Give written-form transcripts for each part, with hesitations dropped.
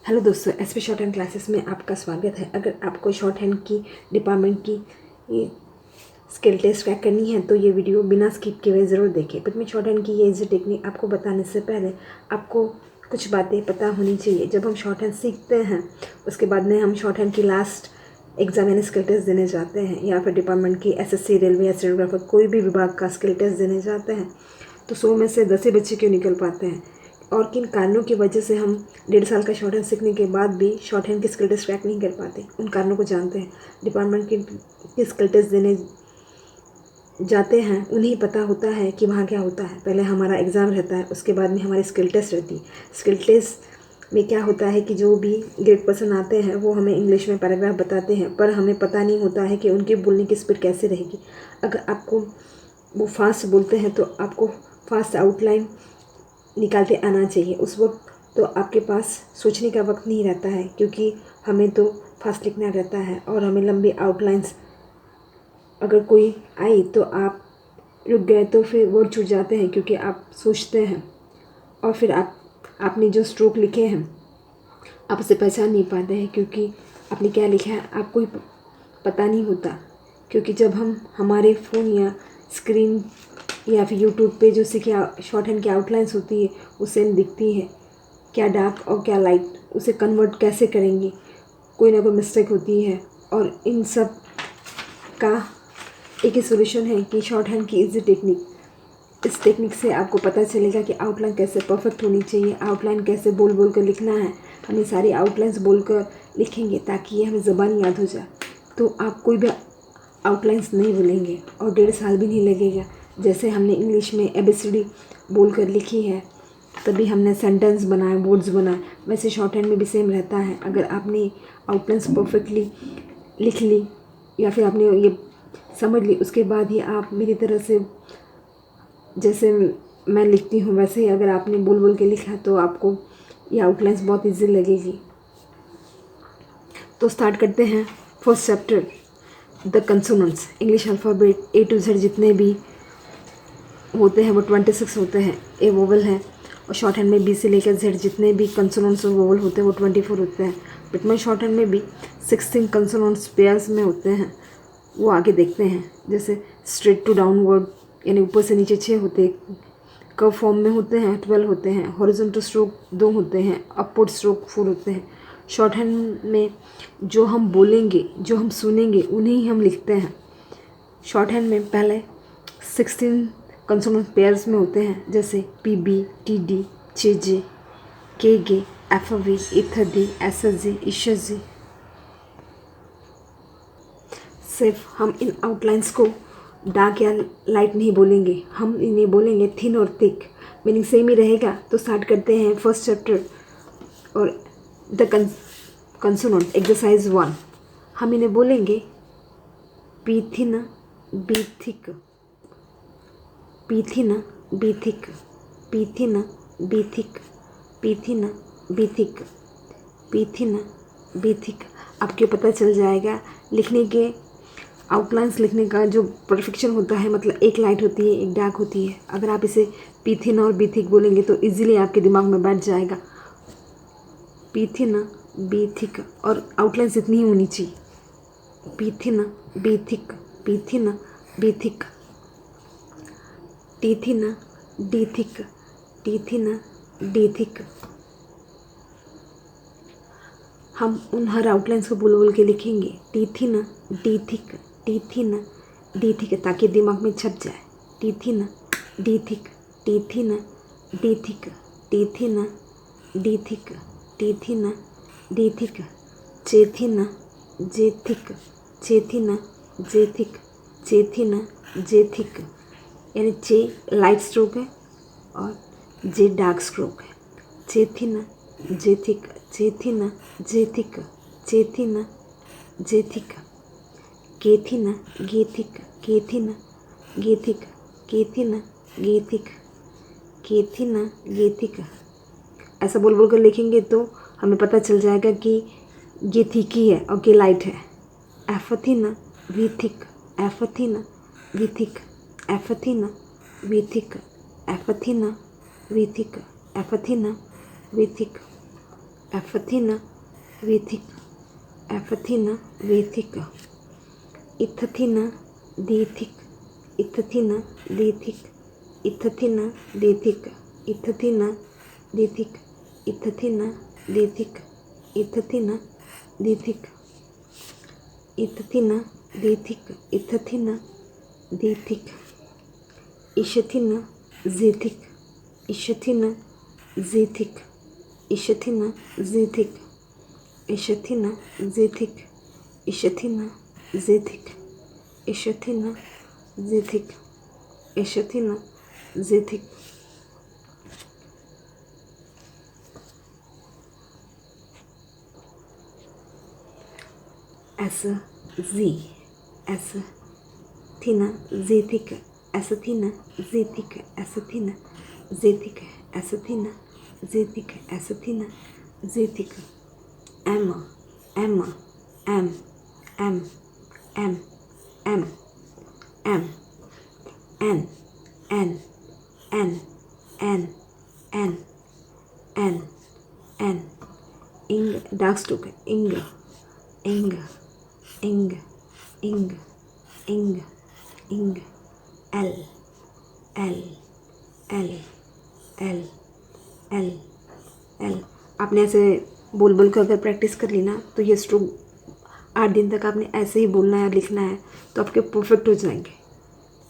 Hello दोस्तों, SP short hand classes में आपका स्वागत है। अगर आपको शॉर्ट हैंड की डिपार्टमेंट की ये स्किल टेस्ट क्रैक करनी है तो ये वीडियो बिना स्किप किए हुए ज़रूर देखें। बट मैं शॉर्ट हैंड की ये इजी टेक्निक आपको बताने से पहले आपको कुछ बातें पता होनी चाहिए। जब हम शॉर्ट हैंड सीखते हैं उसके बाद में हम शॉर्ट हैंड की लास्ट एग्जाम यानी स्किल टेस्ट देने जाते हैं, या फिर डिपार्टमेंट की एसएससी, रेलवे या स्टेनोग्राफर कोई भी विभाग का स्किल टेस्ट देने जाते हैं, तो 100 में से 10 ही बच्चे क्यों निकल पाते हैं और किन कारणों की वजह से हम 1.5 साल का शॉर्ट हैंड सीखने के बाद भी शॉर्ट हैंड की स्किल टेस्ट क्रैक नहीं कर पाते। उन कारणों को जानते हैं। डिपार्टमेंट की स्किल टेस्ट देने जाते हैं, उन्हें पता होता है कि वहाँ क्या होता है। पहले हमारा एग्ज़ाम रहता है, उसके बाद में हमारी स्किल टेस्ट रहती है। स्किल टेस्ट में क्या होता है कि जो भी ग्रेड पर्सन आते हैं वो हमें इंग्लिश में पैराग्राफ बताते हैं, पर हमें पता नहीं होता है कि उनकी बोलने की स्पीड कैसे रहेगी। अगर आपको वो फास्ट बोलते हैं तो आपको फास्ट आउटलाइन निकालते आना चाहिए। उस वक्त तो आपके पास सोचने का वक्त नहीं रहता है, क्योंकि हमें तो फास्ट लिखना रहता है और हमें लंबी आउटलाइंस अगर कोई आई तो आप रुक गए तो फिर वर्ड छूट जाते हैं, क्योंकि आप सोचते हैं और फिर आपने जो स्ट्रोक लिखे हैं आप उसे पहचान नहीं पाते हैं, क्योंकि आपने क्या लिखा है आपको ही पता नहीं होता। क्योंकि जब हम हमारे फ़ोन या स्क्रीन या फिर यूट्यूब पे जो सीखे शॉर्ट हैंड की आउटलाइंस होती है उसे दिखती है, क्या डार्क और क्या लाइट, उसे कन्वर्ट कैसे करेंगे, कोई ना कोई मिस्टेक होती है। और इन सब का एक ही सोल्यूशन है कि शॉर्ट हैंड की इजी टेक्निक। इस टेक्निक से आपको पता चलेगा कि आउटलाइन कैसे परफेक्ट होनी चाहिए, आउटलाइन कैसे बोल बोल कर लिखना है। हम ये सारी आउटलाइंस बोल कर लिखेंगे ताकि ये हमें ज़बान याद हो जाए, तो आप कोई भी आउटलाइंस नहीं भूलेंगे और 1.5 साल भी नहीं लगेगा। जैसे हमने इंग्लिश में ABCD बोल कर लिखी है, तभी हमने सेंटेंस बनाए, वर्ड्स बनाए, वैसे शॉर्ट हैंड में भी सेम रहता है। अगर आपने आउटलाइंस परफेक्टली लिख ली या फिर आपने ये समझ ली, उसके बाद ही आप मेरी तरह से जैसे मैं लिखती हूँ वैसे ही अगर आपने बोल बोल के लिखा तो आपको ये आउटलाइंस बहुत ईजी लगेगी। तो स्टार्ट करते हैं। First chapter, the consonants. English alphabet A to Z जितने भी होते हैं वो 26 होते हैं। ए वोवल है, और शॉर्ट हैंड में B से लेकर Z जितने भी कंसोनेंट्स और वोवल होते हैं वो 24 होते हैं। बट में शॉर्ट हैंड में भी 16 कंसोनेंट्स पेयर्स में होते हैं, वो आगे देखते हैं। जैसे स्ट्रेट टू डाउनवर्ड यानी ऊपर से नीचे 6 होते हैं, कर्व फॉर्म में होते हैं 12 होते हैं, हॉरिजॉन्टल स्ट्रोक 2 होते हैं, अपवर्ड स्ट्रोक 4 होते हैं। शॉर्ट हैंड में जो हम बोलेंगे, जो हम सुनेंगे, उन्हें ही हम लिखते हैं। शॉर्ट हैंड में पहले 16 कंसोनेंट पेयर्स में होते हैं, जैसे PB, TD, JJ, KG, FV, ITHD, SSG, ISHG। सिर्फ हम इन आउटलाइंस को डार्क या लाइट नहीं बोलेंगे, हम इन्हें बोलेंगे थिन और थिक, मीनिंग सेम ही रहेगा। तो स्टार्ट करते हैं फर्स्ट चैप्टर और द कंसोनेंट एक्सरसाइज 1। हम इन्हें बोलेंगे B thin, be thick, B thin, be thick, B thin, be thick, B thin, be thick, B thin, be thick. आपको पता चल जाएगा लिखने के आउटलाइंस लिखने का जो परफेक्शन होता है, मतलब एक लाइट होती है एक डार्क होती है। अगर आप इसे पी थिन और बी थिक बोलेंगे तो इजीली आपके दिमाग में बैठ जाएगा। पी थिन, बी थिक, और आउटलाइंस इतनी ही होनी चाहिए। P thin, be thick, P thin, be thick, T thin, D thick, T thin, D thick. हम उन हर आउटलाइंस को बोल बोल के लिखेंगे, T thin, D thick, T thin, D thick, ताकि दिमाग में छप जाए। T thin, D thick, T thin, D thick, T thin, D thick, T thin, D thick, चे थिन, जे थिक, चे थिन, जे थिक, चे थिन, जे थिक। यानी चे लाइट स्ट्रोक है और जे डार्क स्ट्रोक है। चे थिन, जे थिक, चे थिन, जे थिक, चे थिन, जे थिक। के थिन, गे थिक, के थिन, गे थिक, के थिन, गे थिक, के थिन, गे थिक। ऐसा बोल बोल कर लिखेंगे तो हमें पता चल जाएगा कि ये थिक ही है और ये लाइट है। F thin, V thick, F thin, V thick, F thin, V thick, F thin, V thick, F thin, V thick. Aphathina, Vethik, Aphathina, Vethik, Ithathina, Dethik, Ithathina, Dethik, Ithathina, Dethik, Ithathina, Dethik, Ithathina, Dethik, Ithathina, Dethik, Ithathina, Dethik, Ithathina, Dethik, Ishathina, Zethik, Ishathina, Zethik, Ishathina, Zethik, Ishathina, Zethik, Ishathina, Zethik, Ishathina, Zethik, Ishathina, Zethik. Asathina, Zethik, Asathina, Zethik, Asathina, Zethik, Asathina, Zethik, Asathina, Zethik. Emma, Emma, M, M, M, M, M, N, N, N, N, N, N, N. Ing, dark stroke, Ing, Ing, Ing, Ing, Ing, Ing. L, L, L, L, L, L. आपने ऐसे बोल बोल कर अगर practice कर ली ना तो ये स्ट्रोक 8 दिन तक आपने ऐसे ही बोलना है और लिखना है तो आपके परफेक्ट हो जाएंगे.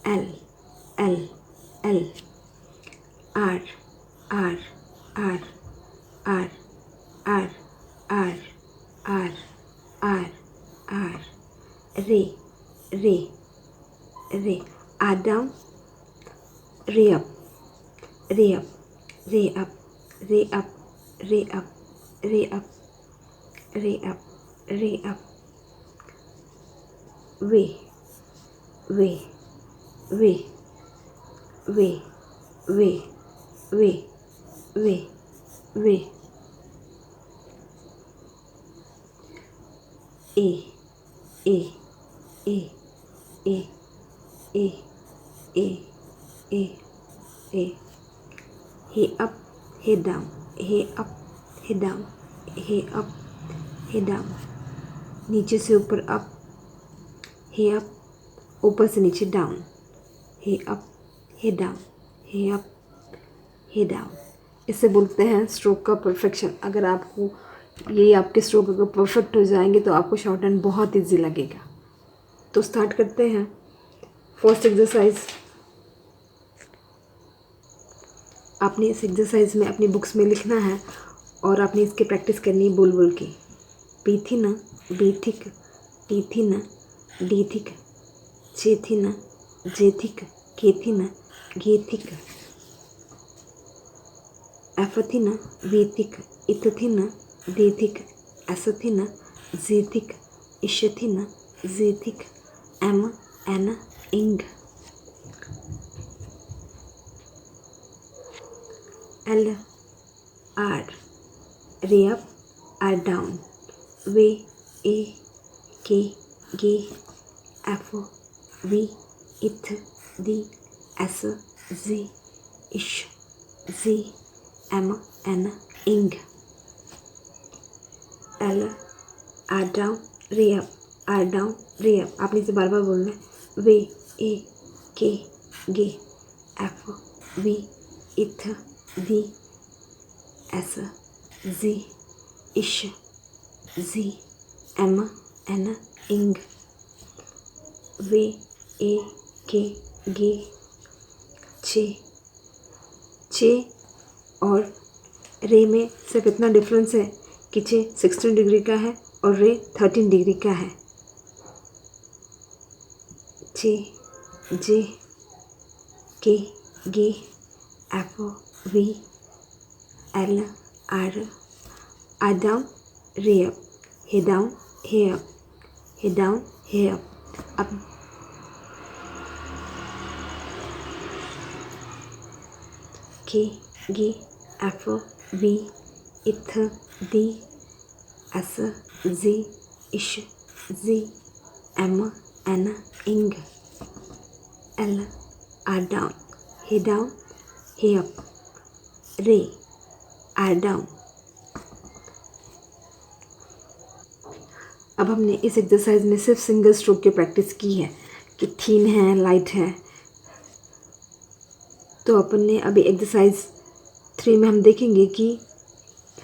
L, L, L, R, R, R, R, R, R, R, R, R. Re, Re, Re. R down, Re up, Re up, Re up, Re up, Re up, Re up, Re up, Re up. Way, way, way, way, way, way, way, way. A, A, A, A, A, A, A, A. He up, he down, he up, he down, he up, he down. नीचे से ऊपर up, he up, ऊपर से नीचे down, he up, he down, he up, he down. इसे बोलते हैं stroke का परफेक्शन. अगर आपको ये आपके स्ट्रोक अगर परफेक्ट हो जाएंगे तो आपको शॉर्ट हैंड बहुत ईजी लगेगा. तो स्टार्ट करते हैं. First exercise. आपने इस एक्सरसाइज में अपनी बुक्स में लिखना है और आपने इसकी प्रैक्टिस करनी है बोल बोल के. पीथिना, बीथिक, टीथिना, डीथिक, चेथिना, जेथिक, केथिना, गेथिक. एफथिना, वेथिक, इथथिना, देथिक, एसथिना, जेथिक, इशथिना, जेथिक. एम, एन, इंग. L, R, Re up, R down, V, A, K, G, F, V, Ith, D, S, Z, Ish, Z, M, N, Ing. L, R down, Re up, R down, Re up. आपने इसे बार बार बोलना है. V, A, K, G, F, V, Ith, D, S, Z, Ish, Z, M, N, Ing. V, A, K, G. चे और रे में सिर्फ इतना डिफरेंस है कि चे 16 डिग्री का है और रे 13 डिग्री का है. चे, जे, के, गे, F, V, L, R down, रे अप, हे डाउन, हे अप, हे डाउन, हे अप. अब के, गे, एफ, वी, इथ, दी, एस, जी, इश, जी, एम, एन, इंग. एल, आर डाउन, हे अप, रे, आर डाउन, अब हमने इस एक्सरसाइज में सिर्फ सिंगल स्ट्रोक की प्रैक्टिस की है कि थीन है, लाइट है। तो अपन ने अभी एक्सरसाइज 3 में हम देखेंगे कि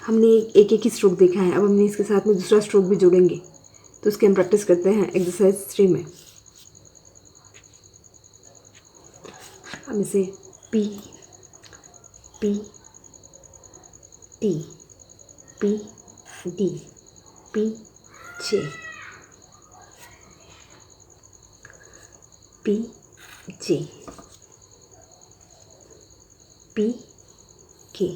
हमने एक एक ही स्ट्रोक देखा है, अब हमने इसके साथ में दूसरा स्ट्रोक भी जोड़ेंगे। तो उसकी हम प्रैक्टिस करते हैं एक्सरसाइज 3 में। हम इसे P P T P D P J P J P K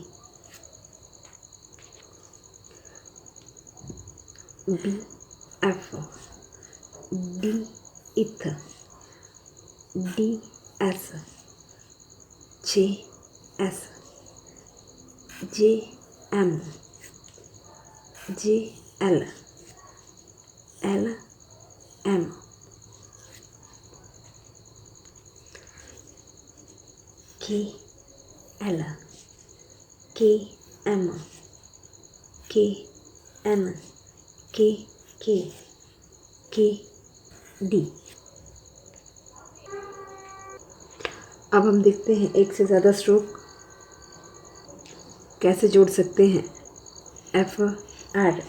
B F D इथ D S J S J M J L L M K L K M K N K D. अब हम देखते हैं एक से ज़्यादा stroke कैसे जोड़ सकते हैं। F R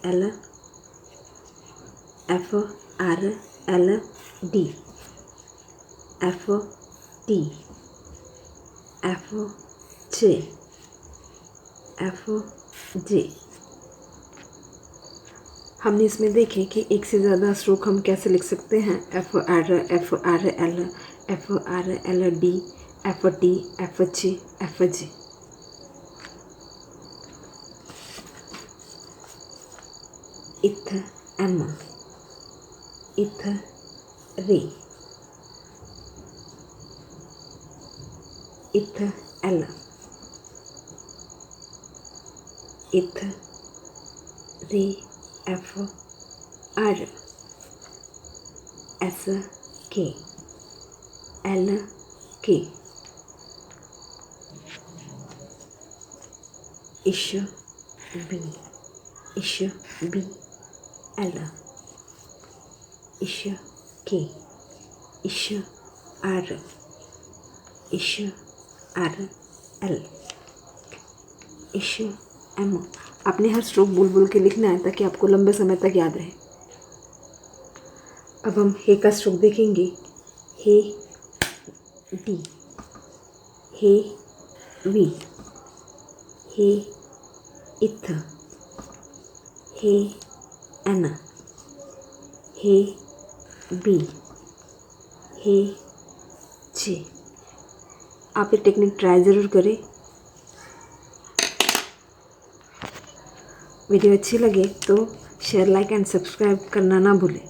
L F R L D F T F J F J. हमने इसमें देखे कि एक से ज़्यादा स्ट्रोक हम कैसे लिख सकते हैं। F R L D F T F J. इथ एम इथ रे इथ एल इथ रे F R S K L K इश बी एल इश के इश आर एल इश एम। आपने हर स्ट्रोक बोल बोल के लिखना है ताकि आपको लंबे समय तक याद रहे। अब हम हे का स्ट्रोक देखेंगे। हे डी हे वी हे इथ हे एन हे बी हे जे। आप ये टेक्निक ट्राई ज़रूर करें। वीडियो अच्छी लगे तो शेयर, लाइक एंड सब्सक्राइब करना ना भूलें।